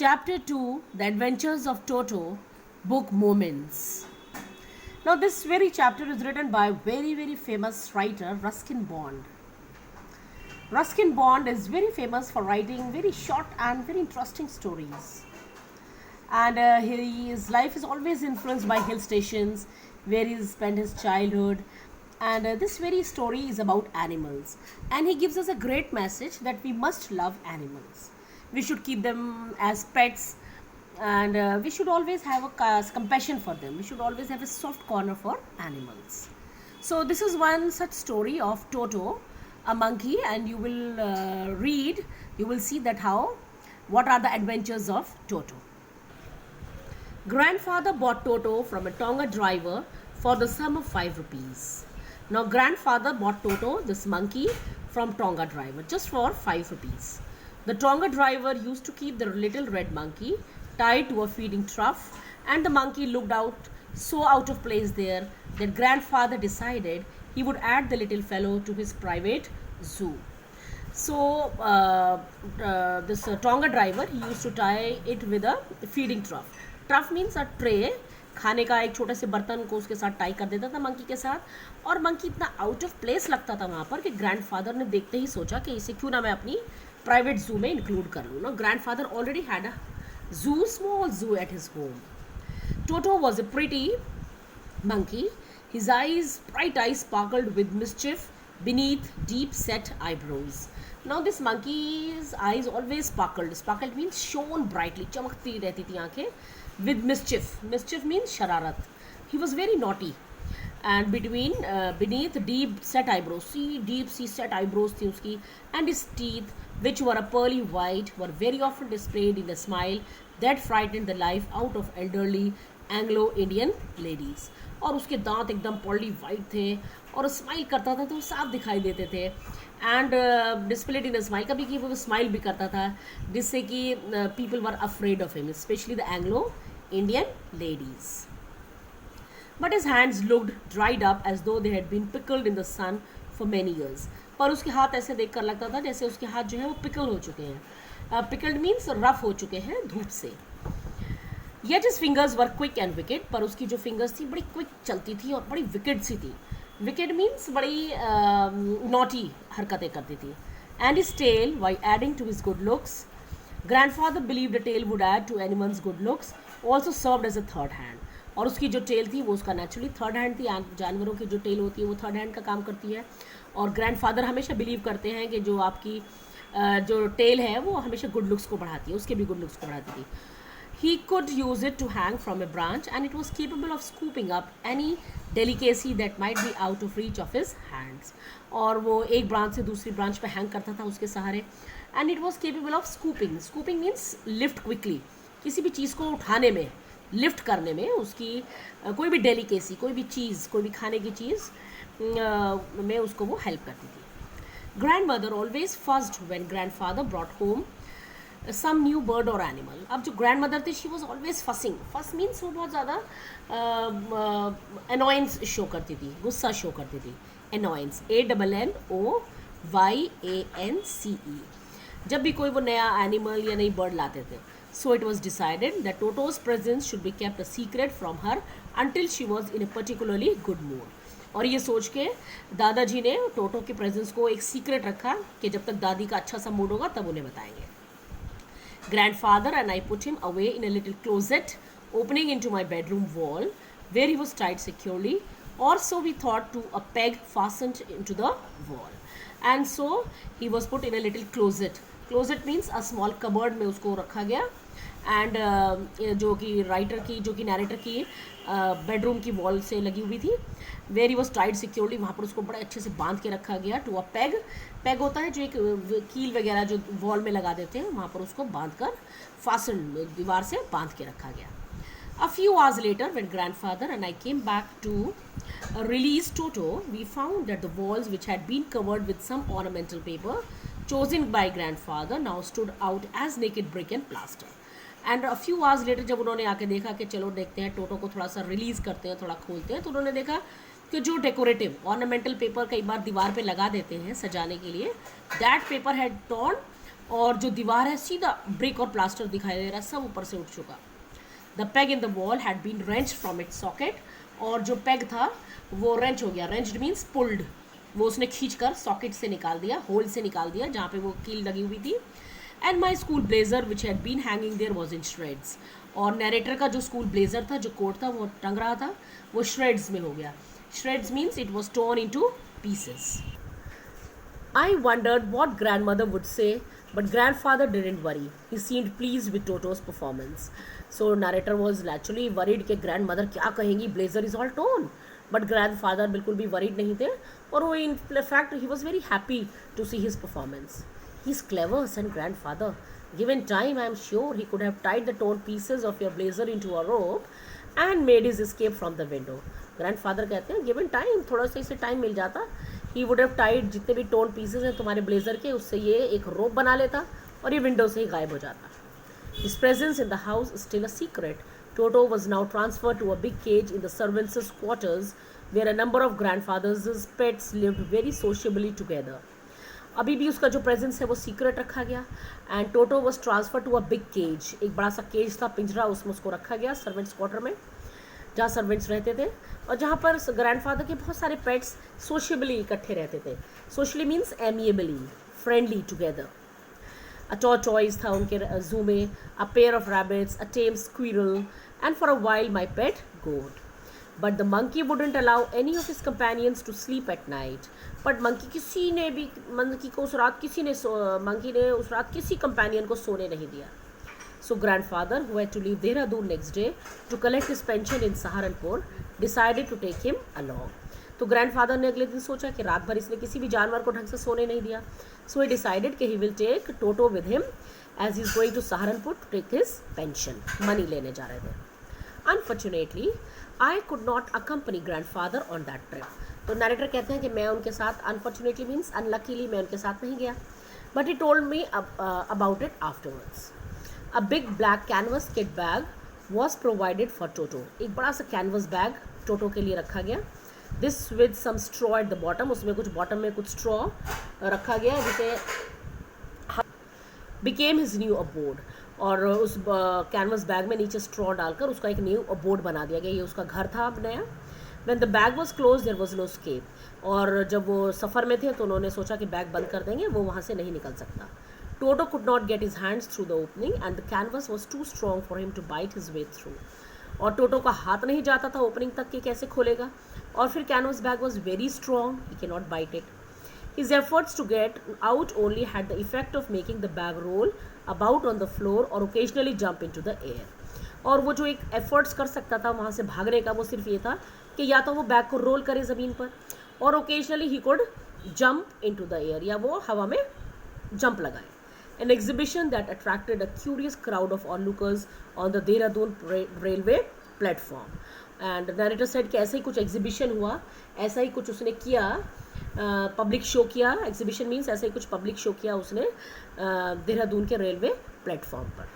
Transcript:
Chapter 2, The Adventures of Toto, Book Moments. Now, this very chapter is written by very famous writer Ruskin Bond. Ruskin Bond is very famous for writing very short and very interesting stories. And his life is always influenced by hill stations where he spent his childhood. And this very story is about animals. And he gives us a great message that we must love animals. We should keep them as pets, and we should always have a compassion for them. We should always have a soft corner for animals. So this is one such story of Toto, a monkey, and you will you will see that what are the adventures of Toto. Grandfather bought Toto from a Tonga driver for the sum of 5 rupees. Now grandfather bought Toto, this monkey, from Tonga driver just for 5 rupees. The Tonga driver used to keep the little red monkey tied to a feeding trough, and the monkey looked so out of place there that grandfather decided he would add the little fellow to his private zoo. So this Tonga driver, he used to tie it with a feeding trough. Trough means a tray. खाने का एक छोटे से बर्तन को उसके साथ tie कर देता था मंकी के साथ, और मंकी इतना आउट ऑफ प्लेस लगता था वहाँ पर कि ग्रैंडफादर ने देखते ही सोचा कि इसे क्यों ना मैं अपनी प्राइवेट जू में इंक्लूड कर लूँ. ना grandfather already had a zoo, small zoo at his home. Toto was a pretty monkey. His bright eyes sparkled with mischief beneath deep-set eyebrows. Now this monkey's eyes always sparkled. Sparkled means shone brightly, चमकती रहती थी आंखें. With mischief. Mischief means शरारत. He was very naughty. And beneath deep-set eyebrows, deep-set eyebrows थी उसकी, and his teeth, which were a pearly white, were very often displayed in a smile that frightened the life out of elderly Anglo-Indian ladies. और उसके दांत एकदम pearly white थे, और smile करता था तो साफ दिखाई देते थे. एंड डिस्प्लेड इन स्माइल, कभी कि वो स्माइल भी करता था जिससे कि people were afraid of him, specially the Anglo Indian ladies. But his hands looked dried up as though they had been pickled in the sun for many years. पर उसके हाथ ऐसे देख कर लगता था जैसे उसके हाथ जो है वो पिकल हो चुके हैं. पिकल्ड मीन्स रफ हो चुके हैं धूप से. Yet his fingers were quick and wicket, पर उसकी जो फिंगर्स थी बड़ी क्विक चलती थी और बड़ी विकेट सी थी. विकेट मीन्स बड़ी नॉटी हरकतें करती थी. And his tail, why adding to his good looks, grandfather believe the tail would add to animals good looks, also served as a third hand. और उसकी जो टेल थी वो उसका नेचुरली थर्ड हैंड थी. जानवरों की जो टेल होती है वो थर्ड हैंड का काम करती है. और ग्रैंडफादर हमेशा बिलीव करते हैं कि जो आपकी जो टेल है वो हमेशा गुड लुक्स को बढ़ाती है, उसके भी गुड लुक्स को बढ़ाती थी. He could use it to hang from a branch, and it was capable of scooping up any delicacy that might be out of reach of his hands. और वो एक ब्रांच से दूसरी ब्रांच पे hang करता था उसके सहारे. And it was capable of scooping. Scooping means lift quickly, किसी भी चीज़ को उठाने में, लिफ्ट करने में, उसकी कोई भी डेलिकेसी, कोई भी चीज़, कोई भी खाने की चीज़ में उसको वो हेल्प करती थी. Grand mother always first when grand father brought home some new bird और एनिमल. अब जो ग्रैंड मदर थी, she was always fussing. Fuss means वो बहुत ज़्यादा अनोयंस शो करती थी, गुस्सा शो करती थी. Annoyance, ANNOYANCE. जब भी कोई वो नया एनिमल या नई बर्ड लाते थे. So it was decided that टोटोज presence should be kept a secret from her until she was in a particularly good mood. और ये सोच के दादाजी ने टोटो के प्रेजेंस को एक सीक्रेट रखा कि जब तक दादी का अच्छा सा मूड होगा तब उन्हें बताएंगे. Grandfather and I put him away in a little closet opening into my bedroom wall, where he was tied securely, or so we thought, to a peg fastened into the wall. And so he was put in a little closet. Closet means a small cupboard में उसको रखा गया. And जो कि writer की, जो कि narrator की बेडरूम की वॉल से लगी हुई थी. Where he was tied securely, वहाँ पर उसको बड़े अच्छे से बांध के रखा गया. To a peg. पैग होता है जो एक कील वगैरह जो वॉल में लगा देते हैं, वहाँ पर उसको बांध कर फासन, दीवार से बांध के रखा गया. A few hours later, when grandfather and I came back to release Toto, we found that the walls, which had been covered with some ornamental paper chosen by grandfather, now stood out as naked brick and plaster. And a few hours later जब उन्होंने आके देखा कि चलो देखते हैं टोटो को थोड़ा सा रिलीज़ करते हैं, थोड़ा खोलते हैं, तो उन्होंने देखा कि जो डेकोरेटिव ऑर्नामेंटल पेपर कई बार दीवार पे लगा देते हैं सजाने के लिए, दैट पेपर हैड टॉर्न और जो दीवार है सीधा ब्रिक और प्लास्टर दिखाई दे रहा है, सब ऊपर से उठ चुका. The peg in the wall had been wrenched from its socket. और जो पेग था वो रेंच हो गया. Wrenched means pulled. वो उसने खींच कर सॉकेट से निकाल दिया, होल से निकाल दिया जहाँ पे वो कील लगी हुई थी. And my school blazer which had been hanging there was in shreds. और नरेटर का जो स्कूल ब्लेजर था, जो कोट था, वो टंग रहा था, वो श्रेड्स में हो गया. Shreds means it was torn in two pieces. I wondered what grandmother would say, but grandfather didn't worry. He seemed pleased with Toto's performance. So narrator was naturally worried कि grandmother क्या कहेंगी, blazer is all torn. But grandfather बिल्कुल भी worried नहीं थे, और वो in fact he was very happy to see his performance. He's clever, said grandfather. Given time, I am sure he could have tied the torn pieces of your blazer into a rope and made his escape from the window. Grandfather कहते हैं given time, थोड़ा सा इसे time मिल जाता, he would have Tide जितने भी tone pieces हैं तुम्हारे ब्लेजर के, उससे ये एक रोप बना लेता और ये विंडो से ही गायब हो जाता. His presence in the house still a secret. Toto was now transferred to a big cage in the servants quarters where a number of grandfathers pets lived very sociably together. अभी भी उसका जो presence है वो secret रखा गया. And Toto was transfer to a big cage. एक बड़ा सा केज था, पिंजरा, उसमें उसको रखा गया सर्वेंट्स क्वार्टर में, जहाँ सर्वेंट्स रहते थे और जहाँ पर ग्रैंडफादर के बहुत सारे पेट्स सोशली इकट्ठे रहते थे. Socially means amiably, friendly together. A tortoise था उनके जू में, a pair of rabbits, a tame squirrel, and for a while my pet goat. But the monkey wouldn't allow any of his companions to sleep at night. But monkey ने उस रात किसी companion को सोने नहीं दिया. So grandfather, who had to leave Dehradun next day to collect his pension in Saharanpur, decided to take him along. तो grandfather ने अगले दिन सोचा कि रात भर इसने किसी भी जानवर को ढंग से सोने नहीं दिया. So he decided कि he will take Toto with him as he is going to Saharanpur to take his pension. Money लेने जा रहे थे. Unfortunately, I could not accompany grandfather on that trip. तो narrator कहते हैं कि मैं उनके साथ, unfortunately means unluckily, मैं उनके साथ नहीं गया. But he told me about it afterwards. A big black canvas kit bag was provided for Toto. एक बड़ा सा canvas bag टोटो के लिए रखा गया. This with some straw at the bottom. उसमें कुछ बॉटम में कुछ straw रखा गया जिसे became his new abode. और उस canvas bag में नीचे straw डालकर उसका एक new abode बना दिया गया. ये उसका घर था अब नया. When the bag was closed, there was no escape. और जब वो सफ़र में थे तो उन्होंने सोचा कि बैग बंद कर देंगे, वो वहाँ से नहीं निकल सकता. Toto could not get his hands through the opening and the canvas was too strong for him to bite his way through. और टोटो का हाथ नहीं जाता था ओपनिंग तक कि कैसे खोलेगा, और फिर canvas bag was very strong, he cannot bite it. His efforts to get out only had the effect of making the bag roll about on the floor or occasionally jump into the air. और वो जो एक efforts कर सकता था वहाँ से भागने का, वो सिर्फ ये था कि या तो वो बैग को रोल करे ज़मीन पर, और occasionally he could jump into the air, या वो हवा में जंप लगाए. An exhibition that attracted a curious crowd of onlookers on the Dehradun railway platform. And narrator said कि ऐसा ही कुछ exhibition हुआ, ऐसा ही कुछ उसने किया, पब्लिक शो किया. Exhibition means ऐसा ही कुछ पब्लिक शो किया उसने देहरादून के रेलवे प्लेटफॉर्म पर.